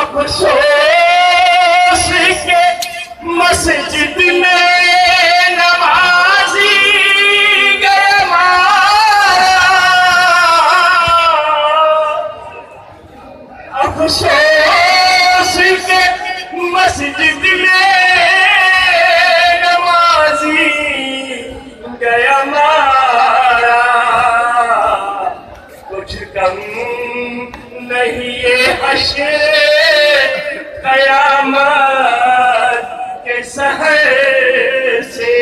अफसोस के मस्जिद में नमाजी गया मारा, अफसोस के मस्जिद में नमाजी गया मारा। कुछ कम नहीं ये हश्र कयामत के सहर से।